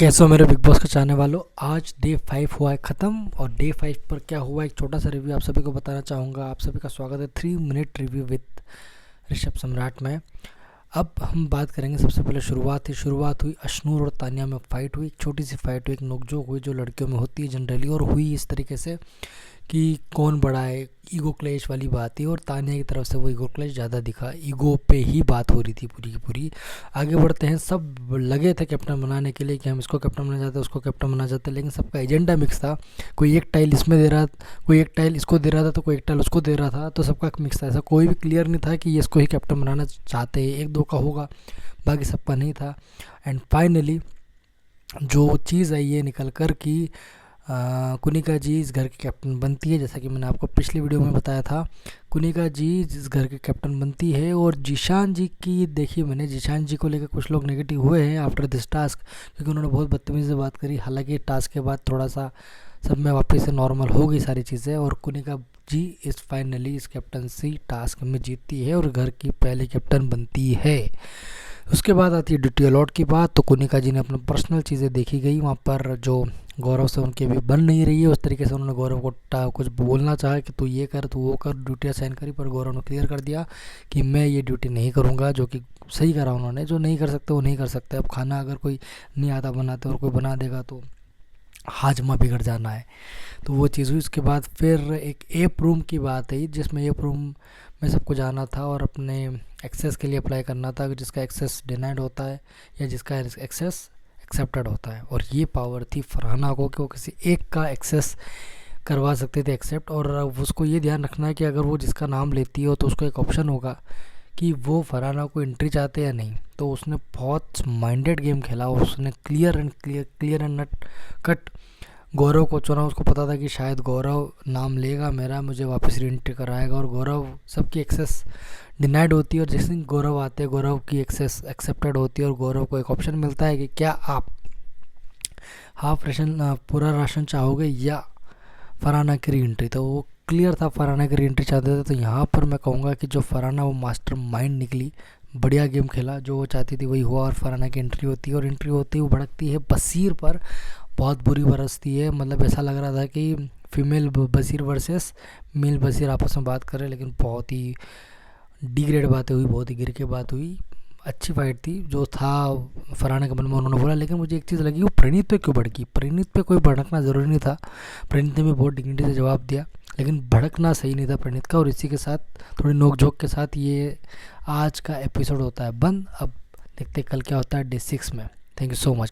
कैसे हो मेरे बिग बॉस के चाहने वालों। आज डे 5 हुआ है ख़त्म और डे 5 पर क्या हुआ एक छोटा सा रिव्यू आप सभी को बताना चाहूँगा। आप सभी का स्वागत है 3 मिनट रिव्यू विद ऋषभ सम्राट में। अब हम बात करेंगे। सबसे पहले शुरुआत हुई अशनूर और तानिया में फ़ाइट हुई। एक छोटी सी फ़ाइट हुई, एक नोकझोंक हुई जो लड़कियों में होती है जनरली, और हुई इस तरीके से कि कौन बड़ा है, ईगो क्लैश वाली बात थी। और तानिया की तरफ से वो ईगो क्लैश ज़्यादा दिखा, ईगो पे ही बात हो रही थी पूरी की पूरी। आगे बढ़ते हैं। सब लगे थे कैप्टन बनाने के लिए कि हम इसको कैप्टन बनाना चाहते हैं, उसको कैप्टन बनाना चाहते हैं, लेकिन सबका एजेंडा मिक्स था। कोई एक टाइल इसमें दे रहा, कोई एक टाइल इसको दे रहा था, तो कोई एक टाइल उसको दे रहा था। तो सबका मिक्स था, ऐसा कोई भी क्लियर नहीं था कि ये इसको ही कैप्टन बनाना चाहते हैं। एक दो का होगा, बाकी सबका नहीं था। एंड फाइनली जो चीज़ आई है निकल कर कि कुनिका जी इस घर की कैप्टन बनती है। जैसा कि मैंने आपको पिछली वीडियो में बताया था, कुनिका जी इस घर के कैप्टन बनती है। और जीशान जी की देखी मैंने, जीशान जी को लेकर कुछ लोग नेगेटिव हुए हैं आफ्टर दिस टास्क, क्योंकि उन्होंने बहुत बदतमीज़ी से बात करी। हालांकि टास्क के बाद थोड़ा सा सब में वापस से नॉर्मल हो गई सारी चीज़ें, और कुनिका जी इस फाइनली इस कैप्टनसी टास्क में जीतती है और घर की पहली कैप्टन बनती है। उसके बाद आती है ड्यूटी अलॉट की बात। तो कुनिका जी ने अपना पर्सनल चीज़ें देखी गई वहाँ पर, जो गौरव से उनकी भी बन नहीं रही है उस तरीके से। उन्होंने गौरव को कुछ बोलना चाहा कि तू ये कर, तू वो कर, ड्यूटी असाइन करी, पर गौरव ने क्लियर कर दिया कि मैं ये ड्यूटी नहीं करूँगा, जो कि सही करा उन्होंने। जो नहीं कर सकते वो नहीं कर सकते। अब खाना अगर कोई नहीं आता बनाते और कोई बना देगा तो हाजमा बिगड़ जाना है। तो वो चीज़ हुई। उसके बाद फिर एक एप रूम की बात आई, जिसमें एप रूम में सबको जाना था और अपने एक्सेस के लिए अप्लाई करना था। जिसका एक्सेस डिनाइड होता है या जिसका एक्सेस एक्सेप्टेड होता है, और ये पावर थी फरहाना को कि वो किसी एक का एक्सेस करवा सकते थे एक्सेप्ट। और उसको ये ध्यान रखना है कि अगर वो जिसका नाम लेती हो तो उसको एक ऑप्शन होगा कि वो फरहाना को एंट्री चाहते या नहीं। तो उसने बहुत माइंडेड गेम खेला और उसने क्लियर एंड नट कट गौरव को चुना। उसको पता था कि शायद गौरव नाम लेगा मेरा, मुझे वापस रीएंट्री कराएगा, और गौरव सबकी एक्सेस डिनाइड होती है। और जिस दिन गौरव आते हैं, गौरव की एक्सेस एक्सेप्टेड होती है और गौरव को एक ऑप्शन मिलता है कि क्या आप हाफ राशन पूरा राशन चाहोगे या फरहाना की रीएंट्री। तो वो क्लियर था फरहाना की रीएंट्री चाहते थे। तो यहाँ पर मैं कहूँगा कि जो फरहाना वो मास्टर माइंड निकली, बढ़िया गेम खेला, जो वो चाहती थी वही हुआ, और फरहाना की एंट्री होती है। और एंट्री होती है वो भड़कती है बसीर पर, बहुत बुरी बरसती है। मतलब ऐसा लग रहा था कि फीमेल बसीर वर्सेस मेल बसीर आपस में बात कर रहे हैं, लेकिन बहुत ही डिग्रेड बातें हुई, बहुत ही गिर के बात हुई। अच्छी फाइट थी जो था फरहाना के मन में उन्होंने बोला। लेकिन मुझे एक चीज़ लगी, वो प्रणीत पे क्यों भड़की। प्रणीत पे कोई भड़कना ज़रूरी नहीं था, प्रणीत ने भी बहुत डिग्निटी से जवाब दिया, लेकिन भड़कना सही नहीं था प्रणीत का। और इसी के साथ थोड़ी नोक-झोंक के साथ ये आज का एपिसोड होता है बंद। अब देखते कल क्या होता है डे 6 में। Thank you so much.